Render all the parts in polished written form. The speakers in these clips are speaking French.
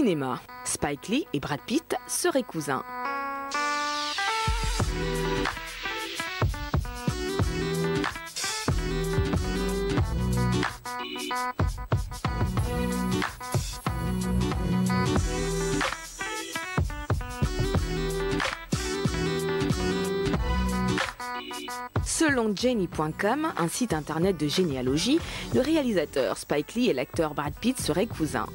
cinéma. Spike Lee et Brad Pitt seraient cousins. Selon Jenny.com, un site internet de généalogie, le réalisateur Spike Lee et l'acteur Brad Pitt seraient cousins.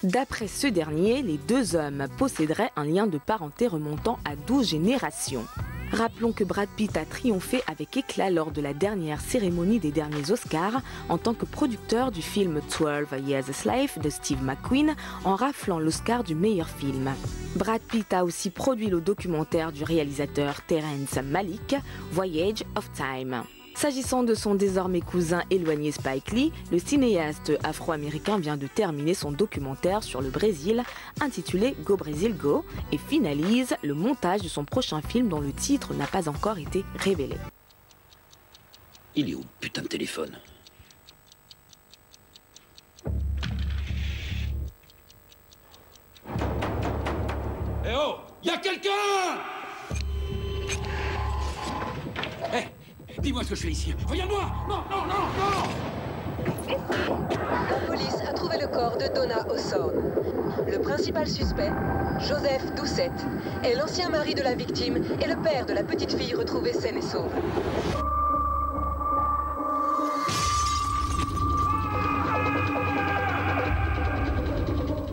D'après ce dernier, les deux hommes posséderaient un lien de parenté remontant à 12 générations. Rappelons que Brad Pitt a triomphé avec éclat lors de la dernière cérémonie des derniers Oscars en tant que producteur du film 12 Years a Slave de Steve McQueen en raflant l'Oscar du meilleur film. Brad Pitt a aussi produit le documentaire du réalisateur Terrence Malick, Voyage of Time. S'agissant de son désormais cousin éloigné Spike Lee, le cinéaste afro-américain vient de terminer son documentaire sur le Brésil intitulé Go Brésil Go et finalise le montage de son prochain film dont le titre n'a pas encore été révélé. Il est où le putain de téléphone? Eh oh, y'a quelqu'un? Eh, dis-moi ce que je fais ici. Regarde-moi! Non, non, non, non! La police a trouvé le corps de Donna Hawthorne. Le principal suspect, Joseph Doucette, est l'ancien mari de la victime et le père de la petite fille retrouvée saine et sauve.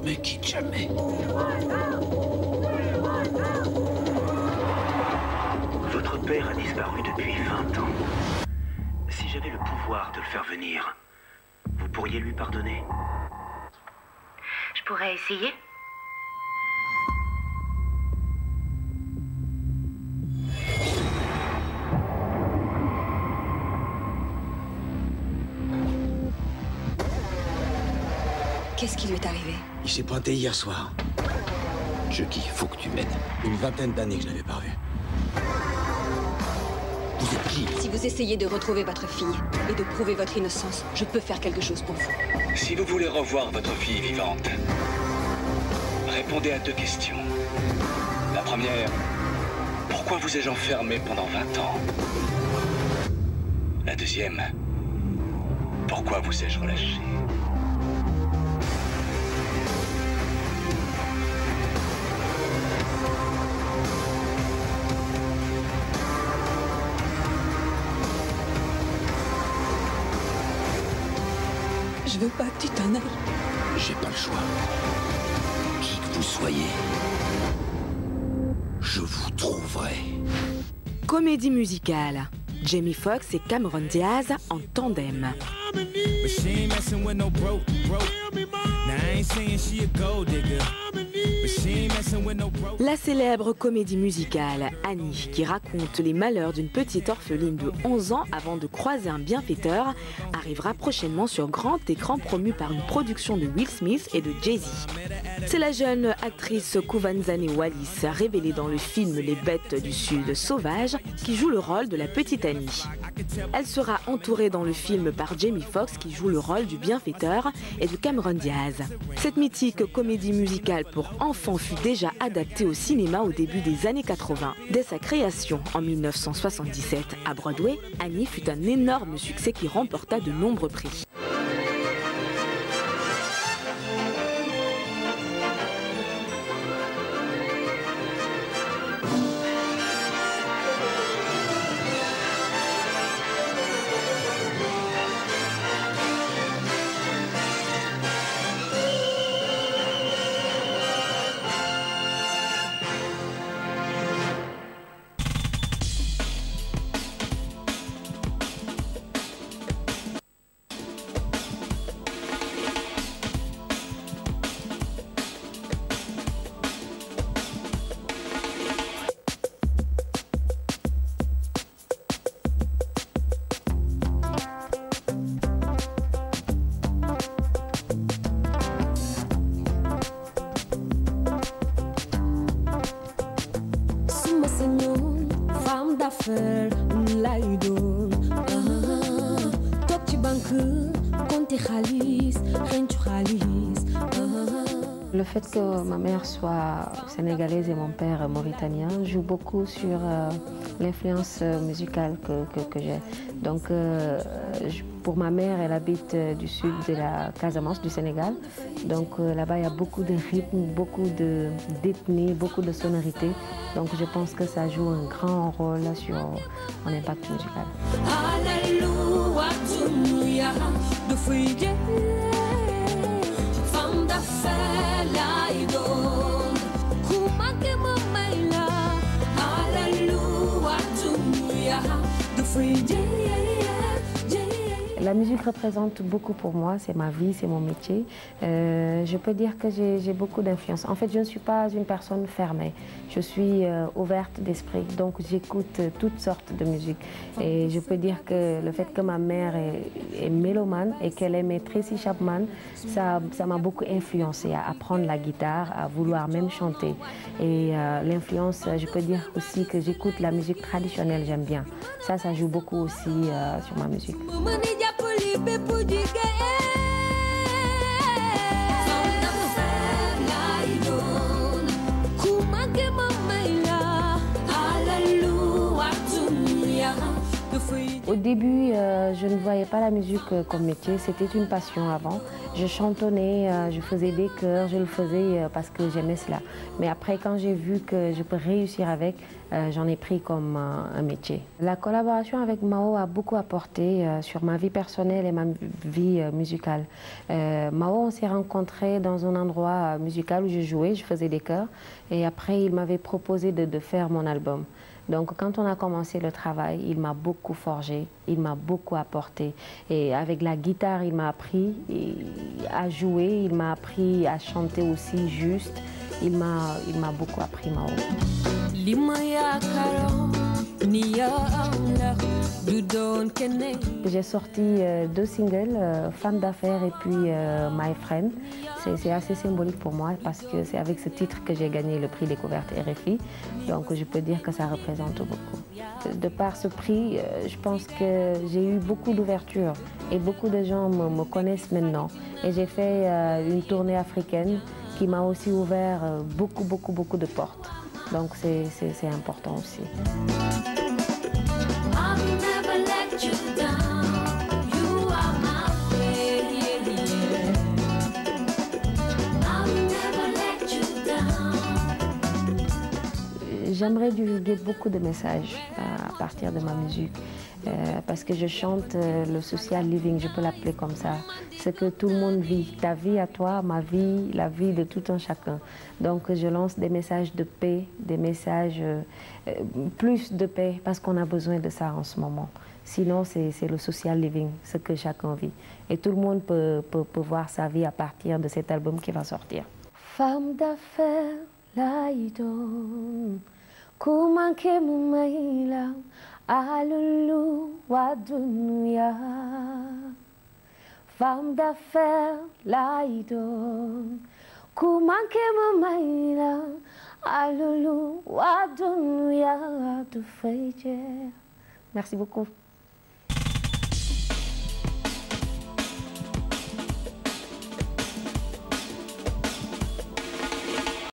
Mais quitte jamais. Votre père a disparu depuis 20 ans. Si j'avais le pouvoir de le faire venir, vous pourriez lui pardonner? Je pourrais essayer. Qu'est-ce qui lui est arrivé? Il s'est pointé hier soir. Chucky, faut que tu m'aides. Une vingtaine d'années que je l'avais pas revu. Vous êtes qui? Si vous essayez de retrouver votre fille et de prouver votre innocence, je peux faire quelque chose pour vous. Si vous voulez revoir votre fille vivante, répondez à 2 questions. La première, pourquoi vous ai-je enfermé pendant 20 ans? La deuxième, pourquoi vous ai-je relâché? Je veux pas que tu t'en ailles. J'ai pas le choix. Qui que vous soyez, je vous trouverai. Comédie musicale. Jamie Foxx et Cameron Diaz en tandem. La célèbre comédie musicale Annie, qui raconte les malheurs d'une petite orpheline de 11 ans avant de croiser un bienfaiteur, arrivera prochainement sur grand écran, promue par une production de Will Smith et de Jay-Z. C'est la jeune actrice Kuvanzane Wallis, révélée dans le film Les Bêtes du Sud sauvages, qui joue le rôle de la petite Annie. Elle sera entourée dans le film par Jamie Foxx, qui joue le rôle du bienfaiteur, et de Cameron Diaz. Cette mythique comédie musicale pour enfants fut déjà adaptée au cinéma au début des années 80. Dès sa création en 1977 à Broadway, Annie fut un énorme succès qui remporta de nombreux prix. fait que ma mère soit sénégalaise et mon père mauritanien joue beaucoup sur l'influence musicale que j'ai. Donc pour ma mère, elle habite du sud de la Casamance, du Sénégal. Donc là-bas, il y a beaucoup de rythmes, beaucoup d'ethnie, beaucoup de sonorités. Donc je pense que ça joue un grand rôle sur mon impact musical. La musique représente beaucoup pour moi, c'est ma vie, c'est mon métier. Je peux dire que j'ai beaucoup d'influence. En fait, je ne suis pas une personne fermée. Je suis ouverte d'esprit, donc j'écoute toutes sortes de musique. Et je peux dire que le fait que ma mère est mélomane et qu'elle aimait Tracy Chapman, ça m'a beaucoup influencée à apprendre la guitare, à vouloir même chanter. Et l'influence, je peux dire aussi que j'écoute la musique traditionnelle, j'aime bien. Ça joue beaucoup aussi sur ma musique. Au début, je ne voyais pas la musique comme métier, c'était une passion avant. Je chantonnais, je faisais des chœurs, je le faisais parce que j'aimais cela. Mais après, quand j'ai vu que je peux réussir avec, j'en ai pris comme un métier. La collaboration avec Mao a beaucoup apporté sur ma vie personnelle et ma vie musicale. Mao, on s'est rencontrés dans un endroit musical où je jouais, je faisais des chœurs. Et après, il m'avait proposé de faire mon album. Donc quand on a commencé le travail, il m'a beaucoup forgé, il m'a beaucoup apporté. Et avec la guitare, il m'a appris à jouer, il m'a appris à chanter aussi juste. Il m'a beaucoup appris, Mao. J'ai sorti 2 singles, Femme d'affaires et puis My Friend. C'est assez symbolique pour moi parce que c'est avec ce titre que j'ai gagné le prix découverte RFI. Donc je peux dire que ça représente beaucoup. De par ce prix, je pense que j'ai eu beaucoup d'ouverture et beaucoup de gens me connaissent maintenant. Et j'ai fait une tournée africaine qui m'a aussi ouvert beaucoup de portes. Donc c'est important aussi. J'aimerais divulguer beaucoup de messages à partir de ma musique parce que je chante le social living, je peux l'appeler comme ça. Ce que tout le monde vit, ta vie à toi, ma vie, la vie de tout un chacun. Donc je lance des messages de paix, des messages plus de paix parce qu'on a besoin de ça en ce moment. Sinon c'est le social living, ce que chacun vit. Et tout le monde peut voir sa vie à partir de cet album qui va sortir. Femme d'affaires, laïdon. Kumanke mumaila alulu wa dunya. Femme d'affaires laidon. Kumanke mumaila alulu wa dunya. Merci beaucoup.